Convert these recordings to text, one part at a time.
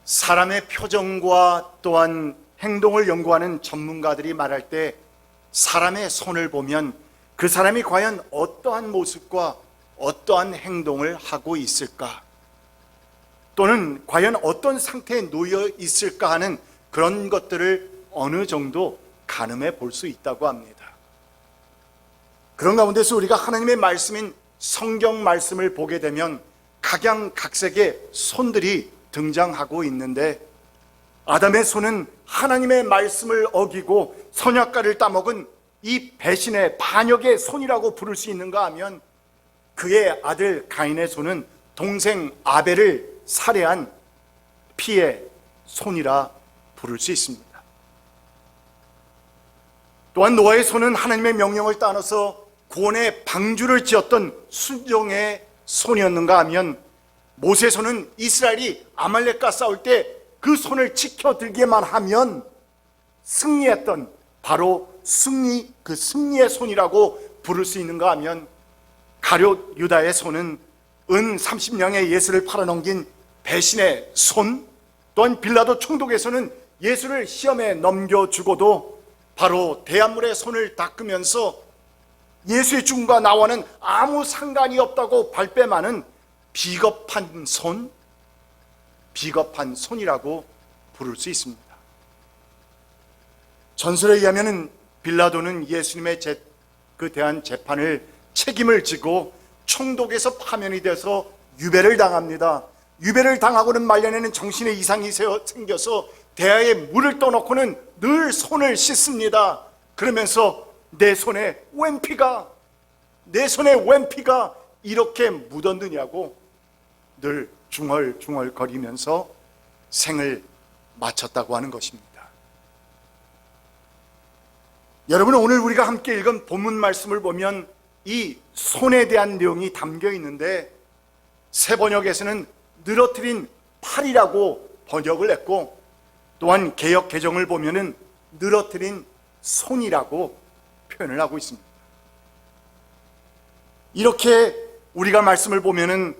사람의 표정과 또한 행동을 연구하는 전문가들이 말할 때 사람의 손을 보면 그 사람이 과연 어떠한 모습과 어떠한 행동을 하고 있을까, 또는 과연 어떤 상태에 놓여 있을까 하는 그런 것들을 어느 정도 가늠해 볼 수 있다고 합니다. 그런 가운데서 우리가 하나님의 말씀인 성경 말씀을 보게 되면 각양각색의 손들이 등장하고 있는데, 아담의 손은 하나님의 말씀을 어기고 선악과를 따먹은 이 배신의 반역의 손이라고 부를 수 있는가 하면, 그의 아들 가인의 손은 동생 아벨을 살해한 피의 손이라 부를 수 있습니다. 또한 노아의 손은 하나님의 명령을 따라서 구원의 방주를 지었던 순종의 손이었는가 하면, 모세의 손은 이스라엘이 아말렉과 싸울 때 그 손을 지켜들기만 하면 승리했던 바로 승리의 손이라고 부를 수 있는가 하면, 가룟 유다의 손은 은 30냥의 예수를 팔아넘긴 배신의 손, 또한 빌라도 총독의 손은 예수를 시험에 넘겨주고도 바로 대합물의 손을 닦으면서 예수의 죽음과 나와는 아무 상관이 없다고 발뺌하는 비겁한 손이라고 부를 수 있습니다. 전설에 의하면 빌라도는 예수님의 대한 재판을 책임을 지고 총독에서 파면이 돼서 유배를 당합니다. 유배를 당하고는 말년에는 정신에 이상이 생겨서 대야에 물을 떠놓고는 늘 손을 씻습니다. 그러면서 내 손에 웬 피가 이렇게 묻었느냐고 늘 중얼중얼 거리면서 생을 마쳤다고 하는 것입니다. 여러분, 오늘 우리가 함께 읽은 본문 말씀을 보면 이 손에 대한 내용이 담겨 있는데, 새 번역에서는 늘어뜨린 팔이라고 번역을 했고, 또한 개역 개정을 보면은 늘어뜨린 손이라고 표현을 하고 있습니다. 이렇게 우리가 말씀을 보면은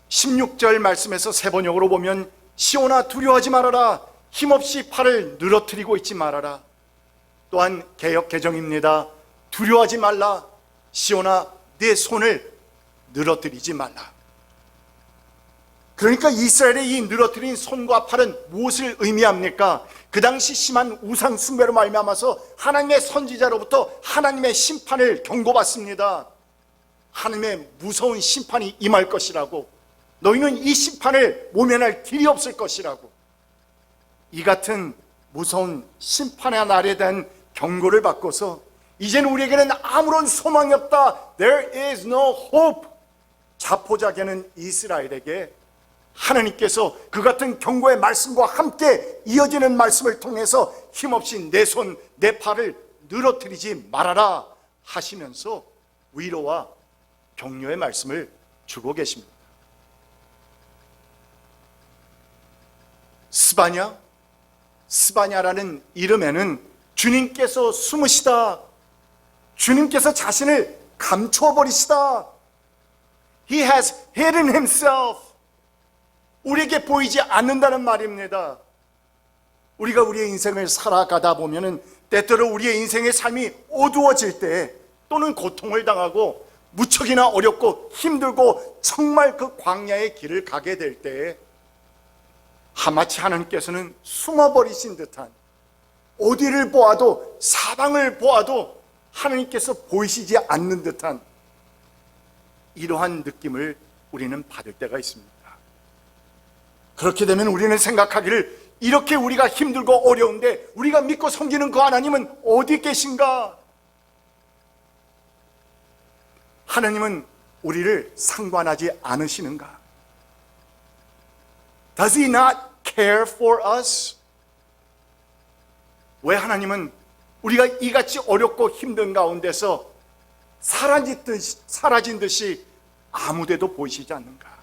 16절 말씀에서 새 번역으로 보면, 시온아 두려워하지 말아라, 힘없이 팔을 늘어뜨리고 있지 말아라. 또한 개역 개정입니다. 두려워하지 말라, 시온아 내 손을 늘어뜨리지 말라. 그러니까 이스라엘의 이 늘어뜨린 손과 팔은 무엇을 의미합니까? 그 당시 심한 우상 숭배로 말미암아서 하나님의 선지자로부터 하나님의 심판을 경고받습니다. 하나님의 무서운 심판이 임할 것이라고, 너희는 이 심판을 모면할 길이 없을 것이라고, 이 같은 무서운 심판의 날에 대한 경고를 받고서 이제는 우리에게는 아무런 소망이 없다, There is no hope, 자포자기하는 이스라엘에게 하나님께서 그 같은 경고의 말씀과 함께 이어지는 말씀을 통해서 힘없이 내 손, 내 팔을 늘어뜨리지 말아라 하시면서 위로와 격려의 말씀을 주고 계십니다. 스바냐라는 이름에는 주님께서 숨으시다, 주님께서 자신을 감춰버리시다, He has hidden himself, 우리에게 보이지 않는다는 말입니다. 우리가 우리의 인생을 살아가다 보면은 때때로 우리의 인생의 삶이 어두워질 때, 또는 고통을 당하고 무척이나 어렵고 힘들고 정말 그 광야의 길을 가게 될 때에 하마치 하나님께서는 숨어버리신 듯한, 어디를 보아도 사방을 보아도 하나님께서 보이시지 않는 듯한 이러한 느낌을 우리는 받을 때가 있습니다. 그렇게 되면 우리는 생각하기를, 이렇게 우리가 힘들고 어려운데 우리가 믿고 섬기는 그 하나님은 어디 계신가? 하나님은 우리를 상관하지 않으시는가? Does He not care for us? 왜 하나님은 우리가 이같이 어렵고 힘든 가운데서 사라진 듯이 아무데도 보이시지 않는가?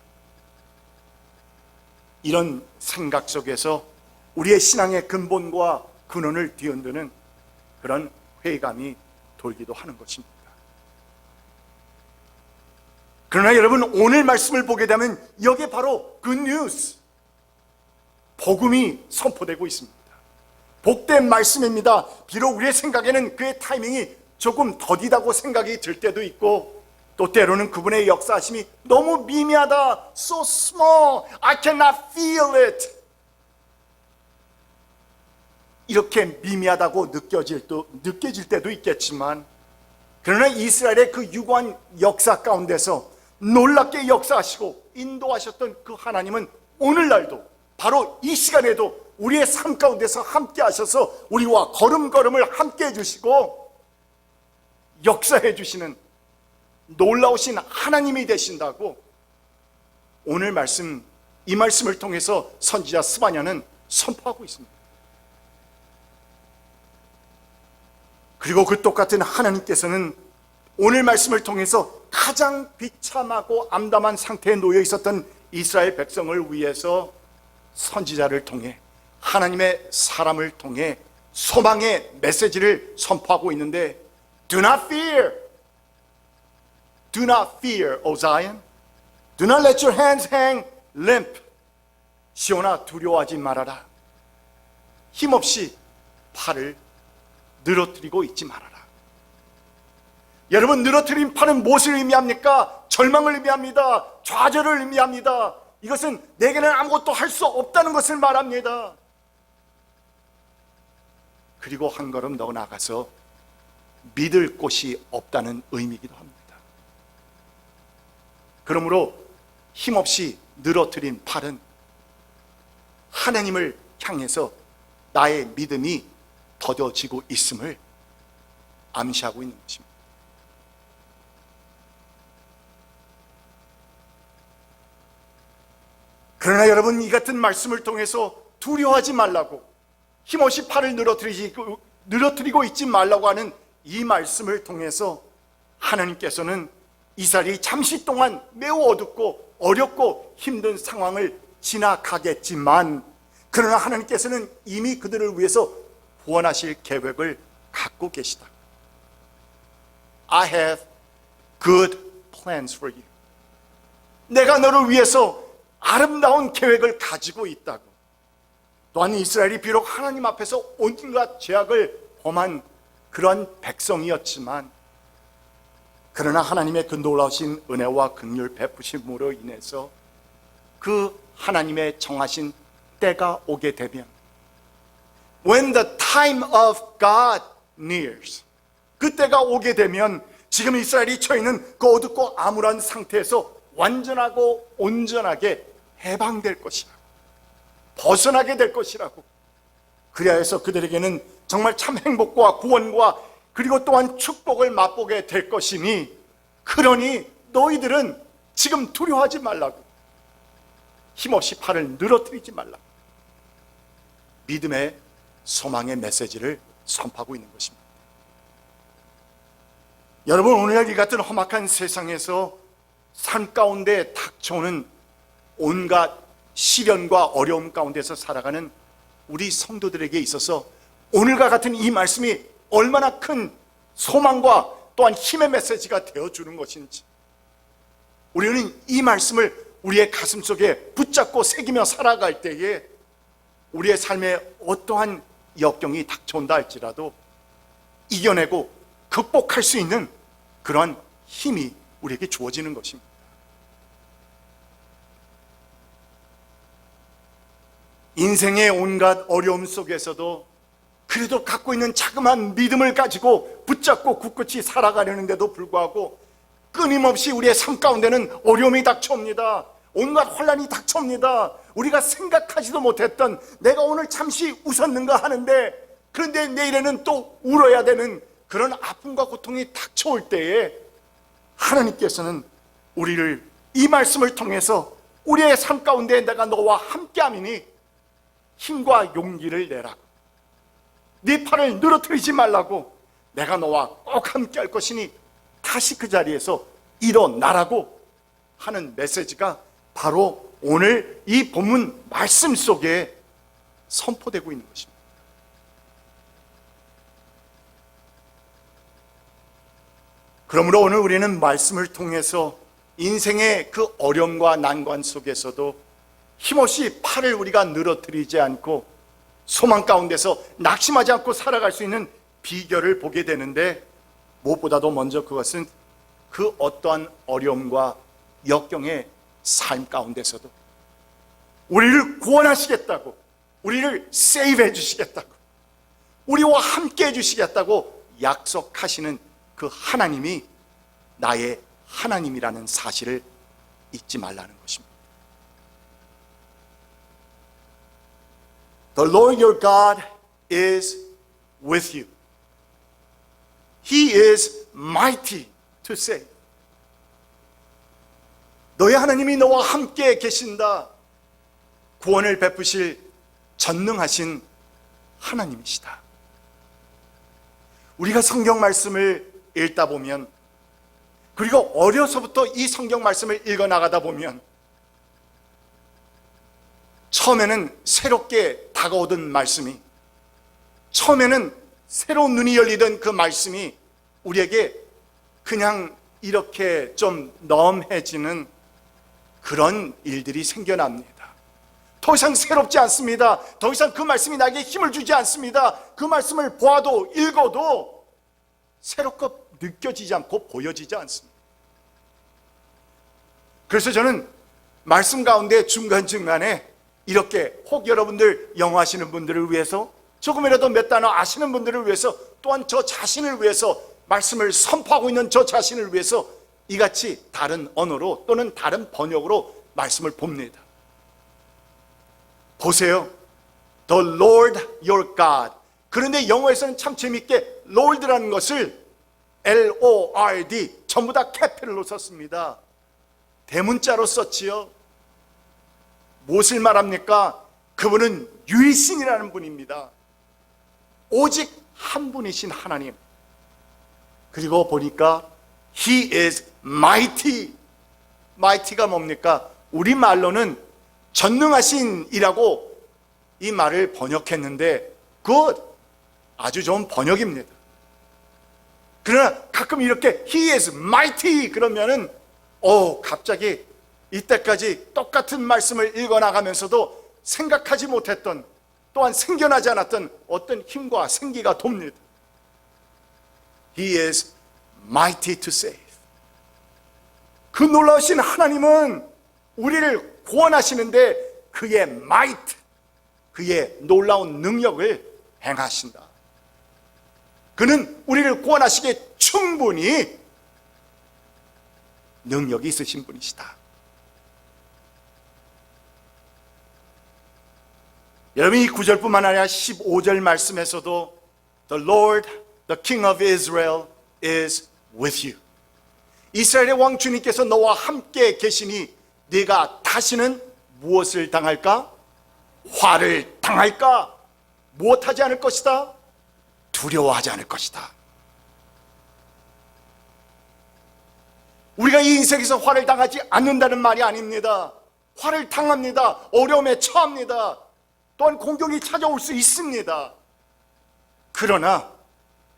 이런 생각 속에서 우리의 신앙의 근본과 근원을 뒤흔드는 그런 회의감이 돌기도 하는 것입니다. 그러나 여러분, 오늘 말씀을 보게 되면 여기에 바로 굿뉴스, 복음이 선포되고 있습니다. 복된 말씀입니다. 비록 우리의 생각에는 그의 타이밍이 조금 더디다고 생각이 들 때도 있고, 또 때로는 그분의 역사하심이 너무 미미하다, so small, I cannot feel it, 이렇게 미미하다고 느껴질 때도 있겠지만, 그러나 이스라엘의 그 유구한 역사 가운데서 놀랍게 역사하시고 인도하셨던 그 하나님은 오늘날도, 바로 이 시간에도 우리의 삶 가운데서 함께 하셔서 우리와 걸음걸음을 함께 해주시고 역사해 주시는 놀라우신 하나님이 되신다고 오늘 말씀, 이 말씀을 통해서 선지자 스바냐는 선포하고 있습니다. 그리고 그 똑같은 하나님께서는 오늘 말씀을 통해서 가장 비참하고 암담한 상태에 놓여 있었던 이스라엘 백성을 위해서 선지자를 통해, 하나님의 사람을 통해 소망의 메시지를 선포하고 있는데, Do not fear, do not fear, O Zion. Do not let your hands hang limp. 시온아, 두려워하지 말아라. 힘없이 팔을 늘어뜨리고 있지 말아라. 여러분, 늘어뜨린 팔은 무엇을 의미합니까? 절망을 의미합니다. 좌절을 의미합니다. 이것은 내게는 아무것도 할 수 없다는 것을 말합니다. 그리고 한 걸음 더 나가서 믿을 곳이 없다는 의미이기도 합니다. 그러므로 힘없이 늘어뜨린 팔은 하나님을 향해서 나의 믿음이 더뎌지고 있음을 암시하고 있는 것입니다. 그러나 여러분, 이 같은 말씀을 통해서 두려워하지 말라고, 힘없이 팔을 늘어뜨리고 있지 말라고 하는 이 말씀을 통해서 하나님께서는 이스라엘이 잠시 동안 매우 어둡고 어렵고 힘든 상황을 지나가겠지만, 그러나 하나님께서는 이미 그들을 위해서 구원하실 계획을 갖고 계시다. I have good plans for you. 내가 너를 위해서 아름다운 계획을 가지고 있다고. 또한 이스라엘이 비록 하나님 앞에서 온갖 죄악을 범한 그런 백성이었지만, 그러나 하나님의 그 놀라우신 은혜와 긍휼 베푸심으로 인해서 그 하나님의 정하신 때가 오게 되면, When the time of God nears, 그 때가 오게 되면 지금 이스라엘이 처해 있는 그 어둡고 암울한 상태에서 완전하고 온전하게 해방될 것이라고, 벗어나게 될 것이라고. 그래야 해서 그들에게는 정말 참 행복과 구원과 그리고 또한 축복을 맛보게 될 것이니, 그러니 너희들은 지금 두려워하지 말라고, 힘없이 팔을 늘어뜨리지 말라고 믿음의 소망의 메시지를 선포하고 있는 것입니다. 여러분, 오늘날 이 같은 험악한 세상에서 삶 가운데 닥쳐오는 온갖 시련과 어려움 가운데서 살아가는 우리 성도들에게 있어서 오늘과 같은 이 말씀이 얼마나 큰 소망과 또한 힘의 메시지가 되어주는 것인지, 우리는 이 말씀을 우리의 가슴 속에 붙잡고 새기며 살아갈 때에 우리의 삶에 어떠한 역경이 닥쳐온다 할지라도 이겨내고 극복할 수 있는 그러한 힘이 우리에게 주어지는 것입니다. 인생의 온갖 어려움 속에서도 그래도 갖고 있는 자그마한 믿음을 가지고 붙잡고 굳굳이 살아가려는데도 불구하고 끊임없이 우리의 삶 가운데는 어려움이 닥쳐옵니다. 온갖 혼란이 닥쳐옵니다. 우리가 생각하지도 못했던, 내가 오늘 잠시 웃었는가 하는데 그런데 내일에는 또 울어야 되는 그런 아픔과 고통이 닥쳐올 때에 하나님께서는 우리를 이 말씀을 통해서 우리의 삶 가운데 내가 너와 함께함이니 힘과 용기를 내라고, 네 팔을 늘어뜨리지 말라고, 내가 너와 꼭 함께 할 것이니 다시 그 자리에서 일어나라고 하는 메시지가 바로 오늘 이 본문 말씀 속에 선포되고 있는 것입니다. 그러므로 오늘 우리는 말씀을 통해서 인생의 그 어려움과 난관 속에서도 힘없이 팔을 우리가 늘어뜨리지 않고 소망 가운데서 낙심하지 않고 살아갈 수 있는 비결을 보게 되는데, 무엇보다도 먼저 그것은 그 어떠한 어려움과 역경의 삶 가운데서도 우리를 구원하시겠다고, 우리를 세이브해 주시겠다고, 우리와 함께 해주시겠다고 약속하시는 그 하나님이 나의 하나님이라는 사실을 잊지 말라는 것입니다. The Lord your God is with you. He is mighty to save. 너의 하나님이 너와 함께 계신다. 구원을 베푸실 전능하신 하나님이시다. 우리가 성경 말씀을 읽다 보면, 그리고 어려서부터 이 성경 말씀을 읽어 나가다 보면, 처음에는 새롭게 다가오던 말씀이, 처음에는 새로운 눈이 열리던 그 말씀이 우리에게 그냥 이렇게 좀 넘해지는 그런 일들이 생겨납니다. 더 이상 새롭지 않습니다. 더 이상 그 말씀이 나에게 힘을 주지 않습니다. 그 말씀을 보아도 읽어도 새롭고 느껴지지 않고 보여지지 않습니다. 그래서 저는 말씀 가운데 중간중간에 이렇게 혹 여러분들 영어 하시는 분들을 위해서, 조금이라도 몇 단어 아시는 분들을 위해서, 또한 저 자신을 위해서, 말씀을 선포하고 있는 저 자신을 위해서 이같이 다른 언어로 또는 다른 번역으로 말씀을 봅니다. 보세요. The Lord your God. 그런데 영어에서는 참 재밌게 Lord라는 것을 L-O-R-D 전부 다 캐피탈로 썼습니다. 대문자로 썼지요. 무엇을 말합니까? 그분은 유일신이라는 분입니다. 오직 한 분이신 하나님. 그리고 보니까 He is mighty. mighty가 뭡니까? 우리말로는 전능하신이라고 이 말을 번역했는데, good, 아주 좋은 번역입니다. 그러나 가끔 이렇게 He is mighty 그러면은 갑자기 이때까지 똑같은 말씀을 읽어나가면서도 생각하지 못했던, 또한 생겨나지 않았던 어떤 힘과 생기가 돕니다. He is mighty to save. 그 놀라우신 하나님은 우리를 구원하시는데 그의 might, 그의 놀라운 능력을 행하신다. 그는 우리를 구원하시기에 충분히 능력이 있으신 분이시다. 여러분, 이 9절뿐만 아니라 15절 말씀에서도 The Lord, the King of Israel is with you. 이스라엘의 왕 주님께서 너와 함께 계시니 네가 다시는 무엇을 당할까? 화를 당할까? 무엇하지 않을 것이다? 두려워하지 않을 것이다. 우리가 이 인생에서 화를 당하지 않는다는 말이 아닙니다. 화를 당합니다. 어려움에 처합니다. 또한 공격이 찾아올 수 있습니다. 그러나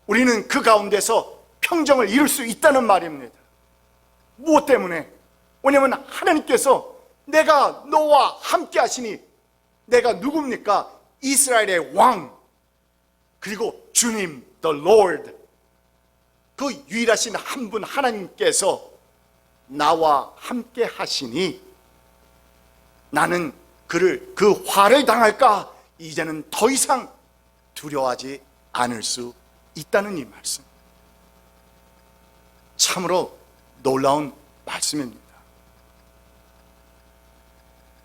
우리는 그 가운데서 평정을 이룰 수 있다는 말입니다. 무엇 때문에? 왜냐하면 하나님께서 내가 너와 함께 하시니, 내가 누굽니까? 이스라엘의 왕, 그리고 주님, the Lord, 그 유일하신 한 분 하나님께서 나와 함께 하시니 나는 그 화를 당할까? 이제는 더 이상 두려워하지 않을 수 있다는 이 말씀. 참으로 놀라운 말씀입니다.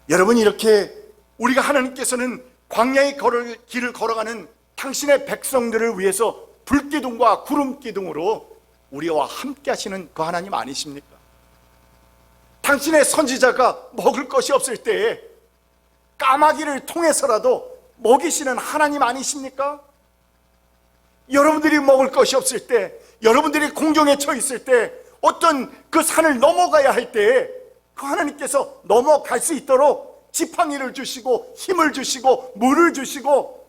여러분, 이렇게 우리가 하나님께서는 광야의 길을 걸어가는 당신의 백성들을 위해서 불기둥과 구름기둥으로 우리와 함께 하시는 그 하나님 아니십니까? 당신의 선지자가 먹을 것이 없을 때에 까마귀를 통해서라도 먹이시는 하나님 아니십니까? 여러분들이 먹을 것이 없을 때, 여러분들이 공경에 처해 있을 때, 어떤 그 산을 넘어가야 할 때에 그 하나님께서 넘어갈 수 있도록 지팡이를 주시고 힘을 주시고 물을 주시고,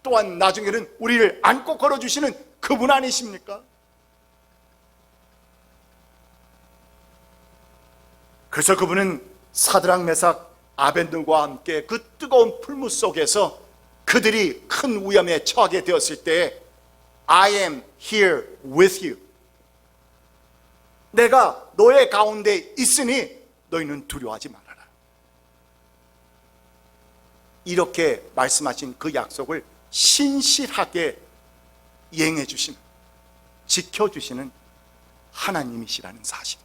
또한 나중에는 우리를 안고 걸어주시는 그분 아니십니까? 그래서 그분은 사드락, 메삭, 아벤들과 함께 그 뜨거운 풀무 속에서 그들이 큰 위험에 처하게 되었을 때 I am here with you. 내가 너의 가운데 있으니 너희는 두려워하지 말아라. 이렇게 말씀하신 그 약속을 신실하게 이행해 주시는, 지켜주시는 하나님이시라는 사실.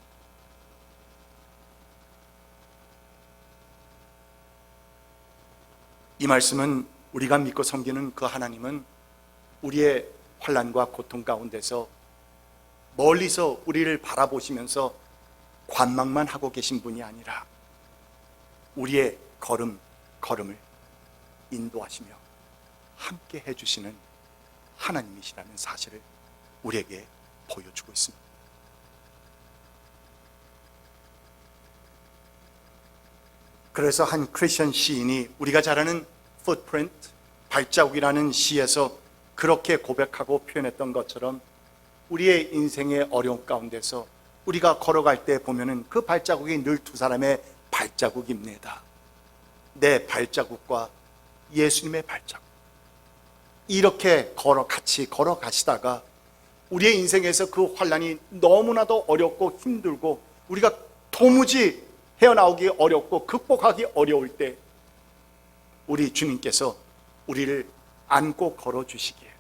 이 말씀은 우리가 믿고 섬기는 그 하나님은 우리의 환난과 고통 가운데서 멀리서 우리를 바라보시면서 관망만 하고 계신 분이 아니라 우리의 걸음을 인도하시며 함께 해주시는 하나님이시라는 사실을 우리에게 보여주고 있습니다. 그래서 한 크리스천 시인이 우리가 잘 아는 footprint, 발자국이라는 시에서 그렇게 고백하고 표현했던 것처럼 우리의 인생의 어려움 가운데서 우리가 걸어갈 때 보면은 그 발자국이 늘 두 사람의 발자국입니다. 내 발자국과 예수님의 발자국. 이렇게 같이 걸어가시다가 우리의 인생에서 그 환난이 너무나도 어렵고 힘들고 우리가 도무지 헤어나오기 어렵고 극복하기 어려울 때 우리 주님께서 우리를 안고 걸어주시기에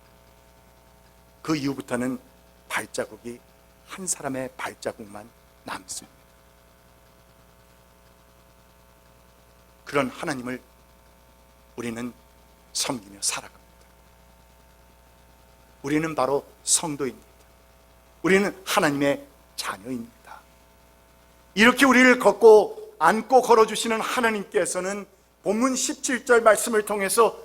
그 이후부터는 발자국이 한 사람의 발자국만 남습니다. 그런 하나님을 우리는 섬기며 살아갑니다. 우리는 바로 성도입니다. 우리는 하나님의 자녀입니다. 이렇게 우리를 안고 걸어주시는 하나님께서는 본문 17절 말씀을 통해서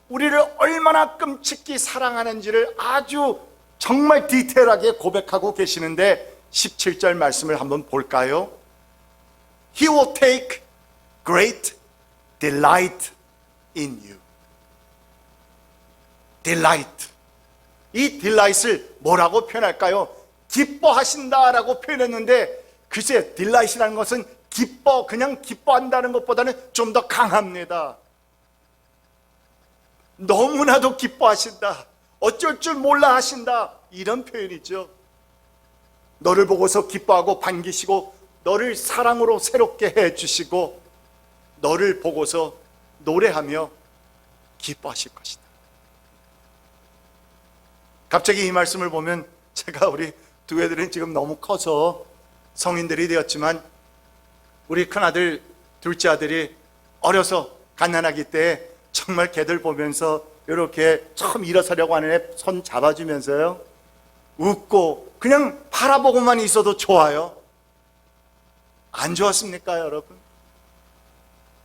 우리를 얼마나 끔찍히 사랑하는지를 아주 정말 디테일하게 고백하고 계시는데 17절 말씀을 한번 볼까요? He will take great delight in you. delight. 이 delight을 뭐라고 표현할까요? 기뻐하신다라고 표현했는데 글쎄 delight이라는 것은 그냥 기뻐한다는 것보다는 좀 더 강합니다. 너무나도 기뻐하신다, 어쩔 줄 몰라 하신다, 이런 표현이죠. 너를 보고서 기뻐하고 반기시고 너를 사랑으로 새롭게 해주시고 너를 보고서 노래하며 기뻐하실 것이다. 갑자기 이 말씀을 보면 제가 우리 두 애들은 지금 너무 커서 성인들이 되었지만 우리 큰아들, 둘째 아들이 어려서 갓난아기 때 정말 걔들 보면서 이렇게 처음 일어서려고 하는 애 손 잡아주면서요 웃고 그냥 바라보고만 있어도 좋아요. 안 좋았습니까 여러분?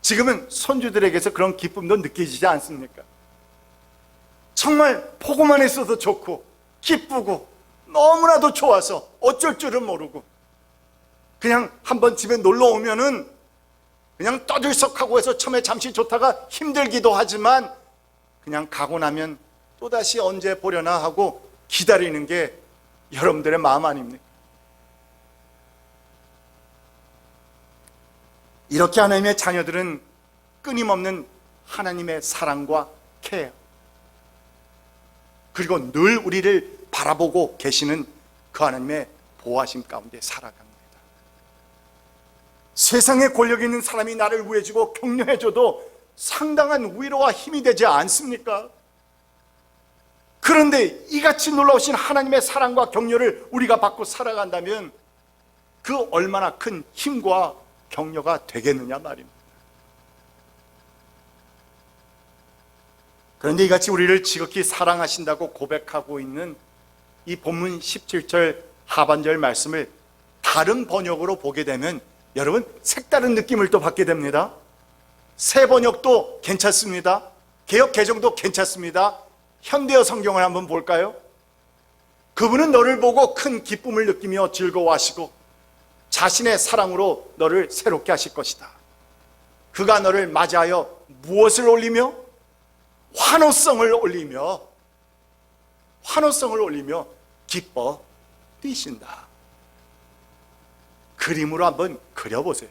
지금은 손주들에게서 그런 기쁨도 느껴지지 않습니까? 정말 보고만 있어도 좋고 기쁘고 너무나도 좋아서 어쩔 줄은 모르고 그냥 한번 집에 놀러 오면은 그냥 떠들썩하고 해서 처음에 잠시 좋다가 힘들기도 하지만 그냥 가고 나면 또다시 언제 보려나 하고 기다리는 게 여러분들의 마음 아닙니까? 이렇게 하나님의 자녀들은 끊임없는 하나님의 사랑과 케어 그리고 늘 우리를 바라보고 계시는 그 하나님의 보호하심 가운데 살아갑니다. 세상에 권력 있는 사람이 나를 구해주고 격려해줘도 상당한 위로와 힘이 되지 않습니까? 그런데 이같이 놀라우신 하나님의 사랑과 격려를 우리가 받고 살아간다면 그 얼마나 큰 힘과 격려가 되겠느냐 말입니다. 그런데 이같이 우리를 지극히 사랑하신다고 고백하고 있는 이 본문 17절 하반절 말씀을 다른 번역으로 보게 되면 여러분 색다른 느낌을 또 받게 됩니다. 새 번역도 괜찮습니다. 개역 개정도 괜찮습니다. 현대어 성경을 한번 볼까요? 그분은 너를 보고 큰 기쁨을 느끼며 즐거워하시고 자신의 사랑으로 너를 새롭게 하실 것이다. 그가 너를 맞이하여 무엇을 올리며? 환호성을 올리며 기뻐 뛰신다. 그림으로 한번 그려보세요.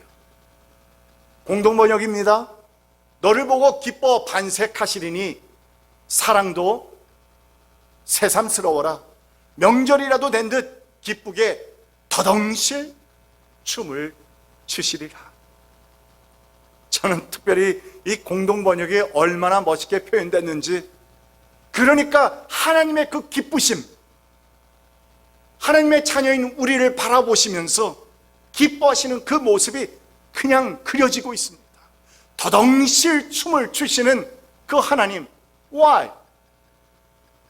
공동번역입니다. 너를 보고 기뻐 반색하시리니 사랑도 새삼스러워라. 명절이라도 된 듯 기쁘게 더덩실 춤을 추시리라. 저는 특별히 이 공동번역이 얼마나 멋있게 표현됐는지, 그러니까 하나님의 그 기쁘심, 하나님의 자녀인 우리를 바라보시면서 기뻐하시는 그 모습이 그냥 그려지고 있습니다. 더덩실 춤을 추시는 그 하나님, why?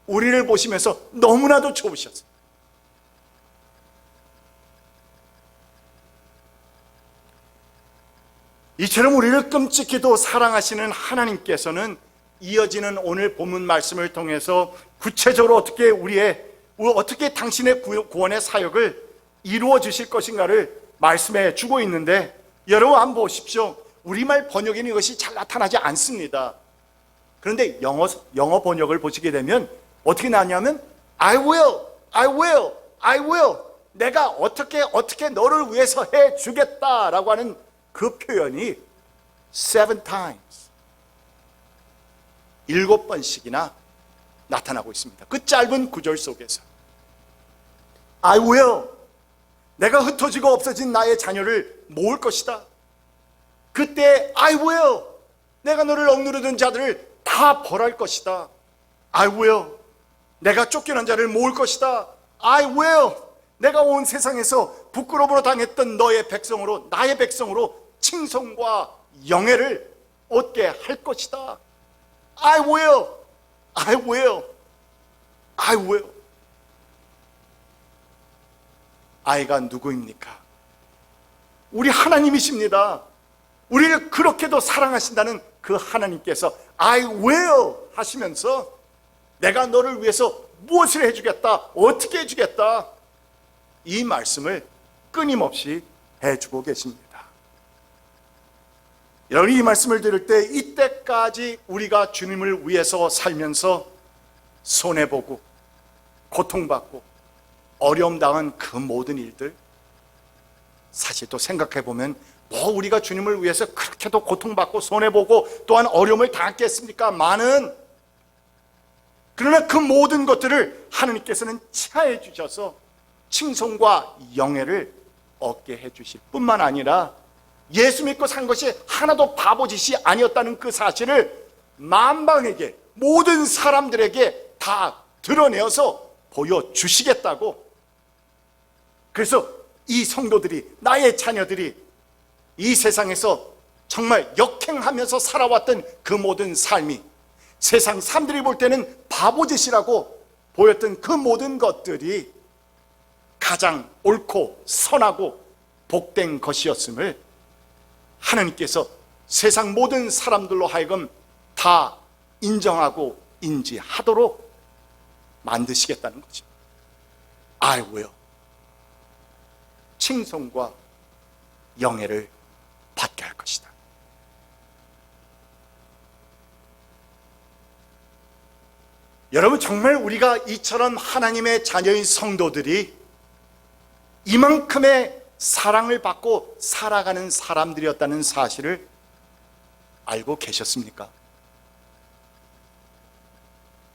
우리를 보시면서 너무나도 좋으셨어요. 이처럼 우리를 끔찍히도 사랑하시는 하나님께서는 이어지는 오늘 본문 말씀을 통해서 구체적으로 어떻게 당신의 구원의 사역을 이루어 주실 것인가를 말씀해 주고 있는데, 여러분 한번 보십시오. 우리말 번역에는 이것이 잘 나타나지 않습니다. 그런데 영어 번역을 보시게 되면 어떻게 나왔냐면 I will, I will, I will. 내가 어떻게 너를 위해서 해주겠다라고 하는 그 표현이 7 times, 7번씩이나 나타나고 있습니다. 그 짧은 구절 속에서 I will, 내가 흩어지고 없어진 나의 자녀를 모을 것이다. 그때 I will, 내가 너를 억누르던 자들을 다 벌할 것이다. I will, 내가 쫓겨난 자를 모을 것이다. I will, 내가 온 세상에서 부끄러움으로 당했던 너의 백성으로, 나의 백성으로 칭송과 영예를 얻게 할 것이다. I will, I will, I will. I가 누구입니까? 우리 하나님이십니다. 우리를 그렇게도 사랑하신다는 그 하나님께서 I will 하시면서 내가 너를 위해서 무엇을 해주겠다, 어떻게 해주겠다, 이 말씀을 끊임없이 해주고 계십니다. 여러분, 이 말씀을 들을 때 이때까지 우리가 주님을 위해서 살면서 손해보고 고통받고 어려움 당한 그 모든 일들, 사실 또 생각해보면 우리가 주님을 위해서 그렇게도 고통받고 손해보고 또한 어려움을 당했겠습니까? 그러나 그 모든 것들을 하느님께서는 치하해 주셔서 칭송과 영예를 얻게 해주실 뿐만 아니라 예수 믿고 산 것이 하나도 바보짓이 아니었다는 그 사실을 만방에게, 모든 사람들에게 다 드러내어서 보여주시겠다고. 그래서 이 성도들이, 나의 자녀들이 이 세상에서 정말 역행하면서 살아왔던 그 모든 삶이 세상 사람들이 볼 때는 바보짓이라고 보였던 그 모든 것들이 가장 옳고 선하고 복된 것이었음을 하나님께서 세상 모든 사람들로 하여금 다 인정하고 인지하도록 만드시겠다는 거죠. I will. 칭송과 영예를 받게 할 것이다. 여러분, 정말 우리가 이처럼 하나님의 자녀인 성도들이 이만큼의 사랑을 받고 살아가는 사람들이었다는 사실을 알고 계셨습니까?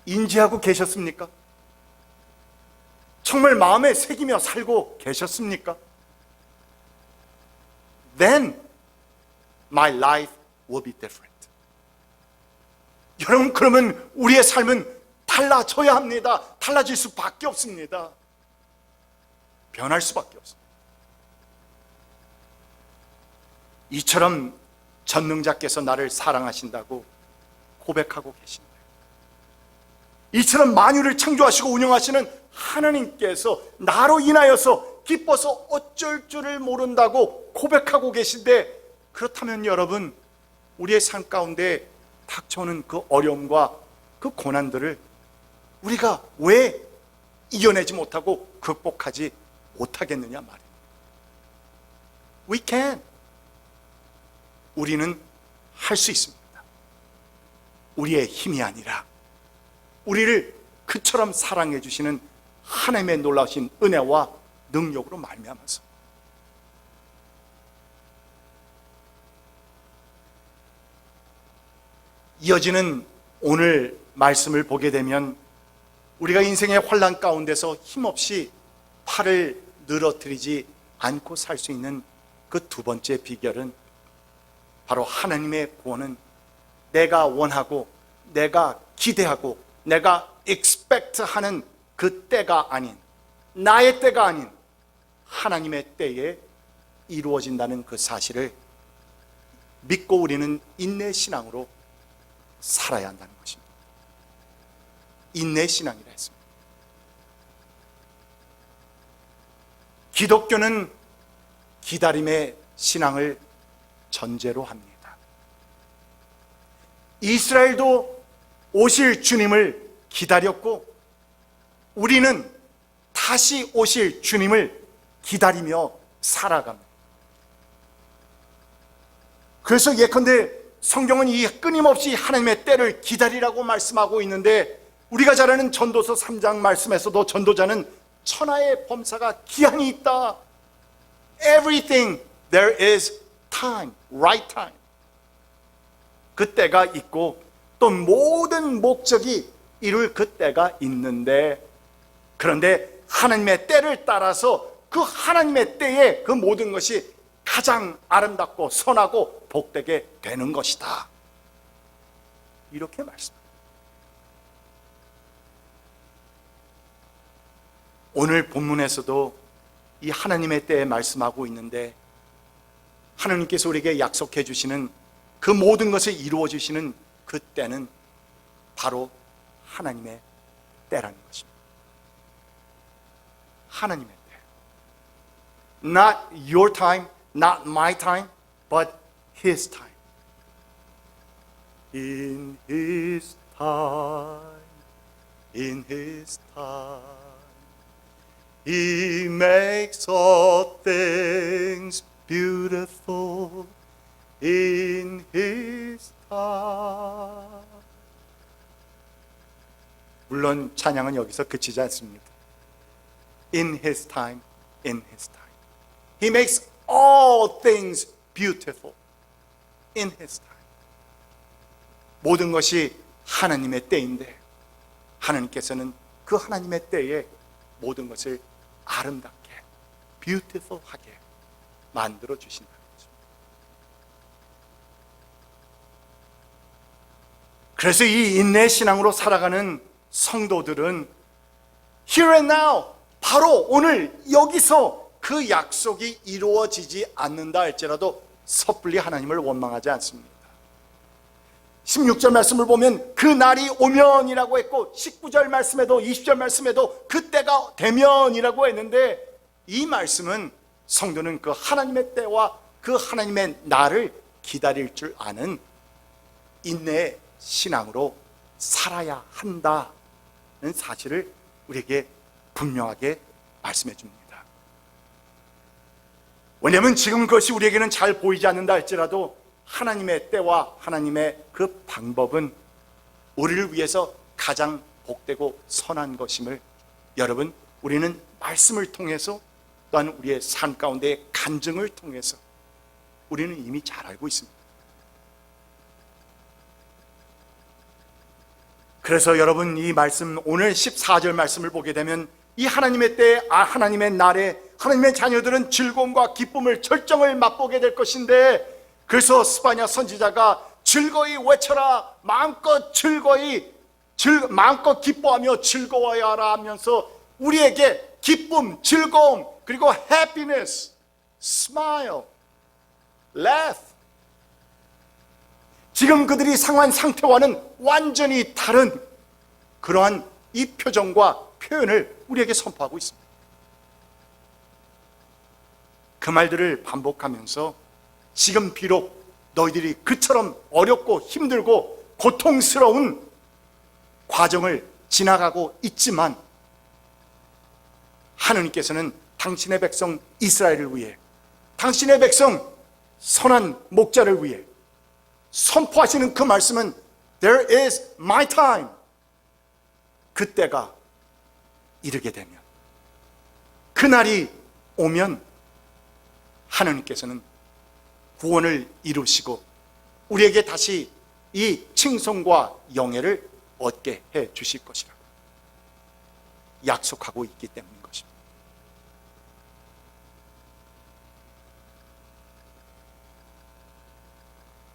인지하고 계셨습니까? 정말 마음에 새기며 살고 계셨습니까? Then my life will be different. 여러분, 그러면 우리의 삶은 달라져야 합니다. 달라질 수밖에 없습니다. 변할 수밖에 없습니다. 이처럼 전능자께서 나를 사랑하신다고 고백하고 계십니다. 이처럼 만유를 창조하시고 운영하시는 하나님께서 나로 인하여서 기뻐서 어쩔 줄을 모른다고 고백하고 계신데, 그렇다면 여러분, 우리의 삶 가운데 닥쳐오는 그 어려움과 그 고난들을 우리가 왜 이겨내지 못하고 극복하지 못하겠느냐 말이에요. We can. 우리는 할 수 있습니다. 우리의 힘이 아니라 우리를 그처럼 사랑해 주시는 하나님의 놀라우신 은혜와 능력으로 말미암아서. 이어지는 오늘 말씀을 보게 되면 우리가 인생의 환난 가운데서 힘없이 팔을 늘어뜨리지 않고 살 수 있는 그 두 번째 비결은 바로 하나님의 구원은 내가 원하고 내가 기대하고 내가 expect 하는 그 때가 아닌, 나의 때가 아닌 하나님의 때에 이루어진다는 그 사실을 믿고 우리는 인내신앙으로 살아야 한다는 것입니다. 인내신앙이라 했습니다. 기독교는 기다림의 신앙을 전제로 합니다. 이스라엘도 오실 주님을 기다렸고 우리는 다시 오실 주님을 기다리며 살아갑니다. 그래서 예컨대 성경은 이 끊임없이 하나님의 때를 기다리라고 말씀하고 있는데, 우리가 잘 아는 전도서 3장 말씀에서도 전도자는 천하의 범사가 기한이 있다. Everything there is time, right time. 그 때가 있고 또 모든 목적이 이룰 그 때가 있는데, 그런데 하나님의 때를 따라서 그 하나님의 때에 그 모든 것이 가장 아름답고 선하고 복되게 되는 것이다. 이렇게 말씀합니다. 오늘 본문에서도 이 하나님의 때에 말씀하고 있는데, 하나님께서 우리에게 약속해 주시는 그 모든 것을 이루어 주시는 그 때는 바로 하나님의 때라는 것입니다. 하나님의 때. Not your time, not my time, but His time. In His time, in His time, He makes all things beautiful. In His time. 물론 찬양은 여기서 그치지 않습니다. In His time, in His time. He makes all things beautiful. In His time. 모든 것이 하나님의 때인데 하나님께서는 그 하나님의 때에 모든 것을 아름답게, beautiful하게 만들어 주신다는 거죠. 그래서 이 인내 신앙으로 살아가는 성도들은 here and now, 바로 오늘 여기서 그 약속이 이루어지지 않는다 할지라도 섣불리 하나님을 원망하지 않습니다. 16절 말씀을 보면 그 날이 오면이라고 했고, 19절 말씀에도 20절 말씀에도 그때가 되면이라고 했는데, 이 말씀은 성도는 그 하나님의 때와 그 하나님의 날을 기다릴 줄 아는 인내의 신앙으로 살아야 한다는 사실을 우리에게 분명하게 말씀해 줍니다. 왜냐하면 지금 그것이 우리에게는 잘 보이지 않는다 할지라도 하나님의 때와 하나님의 그 방법은 우리를 위해서 가장 복되고 선한 것임을 여러분, 우리는 말씀을 통해서 또한 우리의 삶 가운데의 간증을 통해서 우리는 이미 잘 알고 있습니다. 그래서 여러분, 이 말씀, 오늘 14절 말씀을 보게 되면 이 하나님의 때에, 하나님의 날에 하나님의 자녀들은 즐거움과 기쁨을, 절정을 맛보게 될 것인데, 그래서 스바냐 선지자가 즐거이 외쳐라, 마음껏 즐거이, 마음껏 기뻐하며 즐거워야 하라 하면서 우리에게 기쁨, 즐거움, 그리고 happiness, smile, laugh, 지금 그들이 상한 상태와는 완전히 다른 그러한 이 표정과 표현을 우리에게 선포하고 있습니다. 그 말들을 반복하면서 지금 비록 너희들이 그처럼 어렵고 힘들고 고통스러운 과정을 지나가고 있지만 하느님께서는 당신의 백성 이스라엘을 위해, 당신의 백성 선한 목자를 위해 선포하시는 그 말씀은 There is my time. 그때가 이르게 되면, 그날이 오면 하나님께서는 구원을 이루시고 우리에게 다시 이 칭송과 영예를 얻게 해 주실 것이라고 약속하고 있기 때문인 것입니다.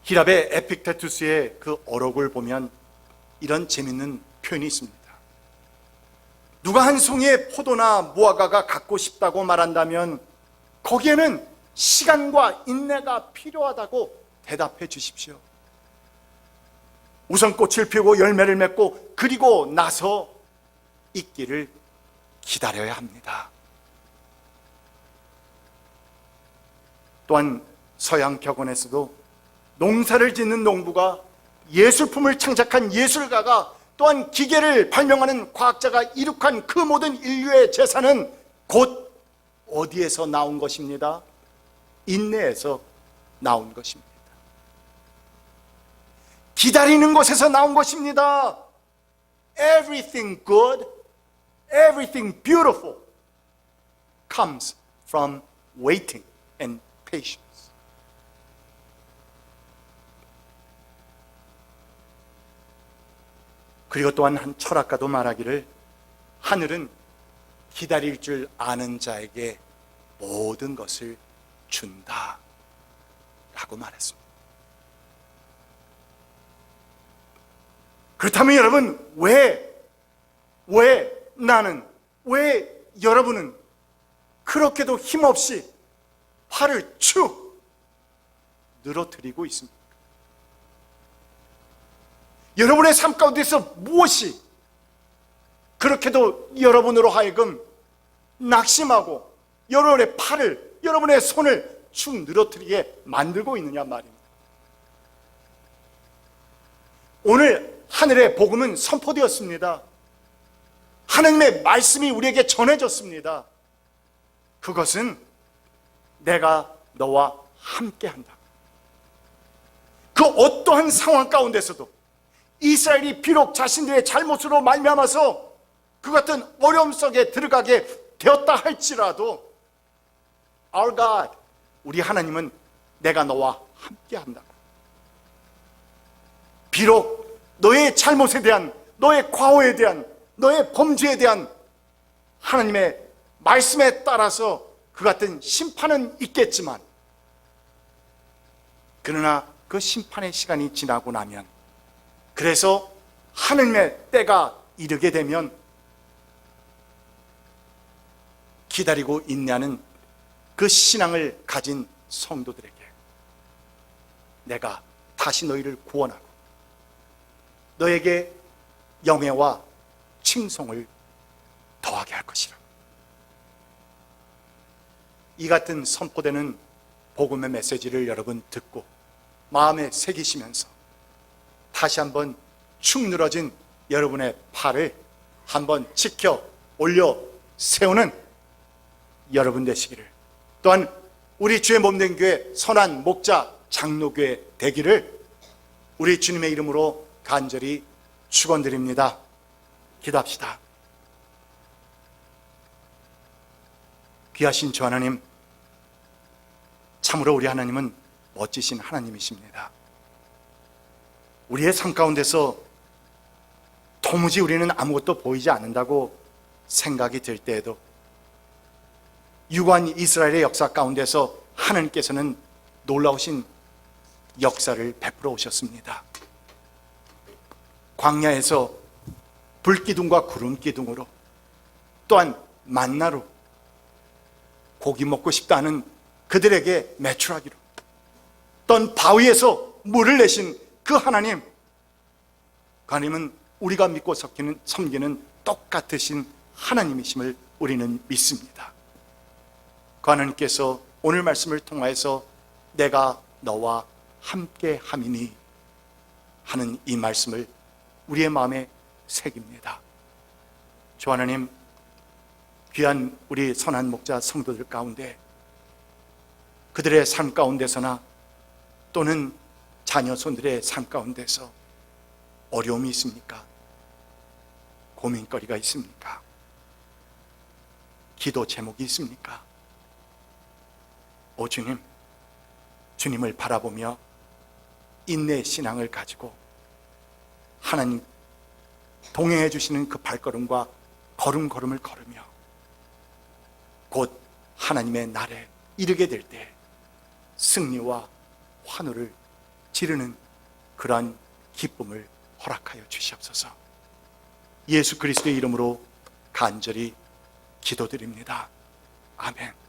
히랍의 에픽테투스의 그 어록을 보면 이런 재밌는 표현이 있습니다. 누가 한 송이의 포도나 무화과가 갖고 싶다고 말한다면 거기에는 시간과 인내가 필요하다고 대답해 주십시오. 우선 꽃을 피우고 열매를 맺고 그리고 나서 익기를 기다려야 합니다. 또한 서양 격언에서도 농사를 짓는 농부가 예술품을 창작한 예술가가 또한 기계를 발명하는 과학자가 이룩한 그 모든 인류의 재산은 곧 어디에서 나온 것입니다? 인내에서 나온 것입니다. 기다리는 것에서 나온 것입니다. Everything good, everything beautiful comes from waiting and patience. 그리고 또한 한 철학가도 말하기를 하늘은 기다릴 줄 아는 자에게 모든 것을 준다 라고 말했습니다. 그렇다면 여러분, 왜 나는, 왜 여러분은 그렇게도 힘없이 팔을 축 늘어뜨리고 있습니까? 여러분의 삶 가운데서 무엇이 그렇게도 여러분으로 하여금 낙심하고 여러분의 팔을, 여러분의 손을 축 늘어뜨리게 만들고 있느냐 말입니다. 오늘 하늘의 복음은 선포되었습니다. 하나님의 말씀이 우리에게 전해졌습니다. 그것은 내가 너와 함께한다. 그 어떠한 상황 가운데서도 이스라엘이 비록 자신들의 잘못으로 말미암아서 그 같은 어려움 속에 들어가게 되었다 할지라도 Our God, 우리 하나님은 내가 너와 함께한다. 비록 너의 잘못에 대한, 너의 과오에 대한, 너의 범죄에 대한 하나님의 말씀에 따라서 그 같은 심판은 있겠지만, 그러나 그 심판의 시간이 지나고 나면, 그래서 하나님의 때가 이르게 되면 기다리고 인내하는 그 신앙을 가진 성도들에게 내가 다시 너희를 구원하고 너에게 영예와 칭송을 더하게 할 것이라. 이 같은 선포되는 복음의 메시지를 여러분 듣고 마음에 새기시면서 다시 한번 축 늘어진 여러분의 팔을 한번 지켜 올려 세우는 여러분 되시기를, 또한 우리 주의 몸된 교회 선한 목자 장로교회 되기를 우리 주님의 이름으로 간절히 축원드립니다. 기도합시다. 귀하신 주 하나님, 참으로 우리 하나님은 멋지신 하나님이십니다. 우리의 삶 가운데서 도무지 우리는 아무것도 보이지 않는다고 생각이 들 때에도 유구한 이스라엘의 역사 가운데서 하나님께서는 놀라우신 역사를 베풀어 오셨습니다. 광야에서 불기둥과 구름기둥으로, 또한 만나로 고기 먹고 싶다는 그들에게 매출하기로, 또한 바위에서 물을 내신 그 하나님, 그 하나님은 우리가 믿고 섬기는 똑같으신 하나님이심을 우리는 믿습니다. 그 하나님께서 오늘 말씀을 통하여서 내가 너와 함께 함이니 하는 이 말씀을 우리의 마음에 새깁니다. 주 하나님, 귀한 우리 선한 목자 성도들 가운데 그들의 삶 가운데서나 또는 자녀 손들의 삶 가운데서 어려움이 있습니까? 고민거리가 있습니까? 기도 제목이 있습니까? 오 주님, 주님을 바라보며 인내의 신앙을 가지고 하나님 동행해 주시는 그 발걸음과 걸음걸음을 걸으며 곧 하나님의 날에 이르게 될 때 승리와 환호를 지르는 그러한 기쁨을 허락하여 주시옵소서. 예수 그리스도의 이름으로 간절히 기도드립니다. 아멘.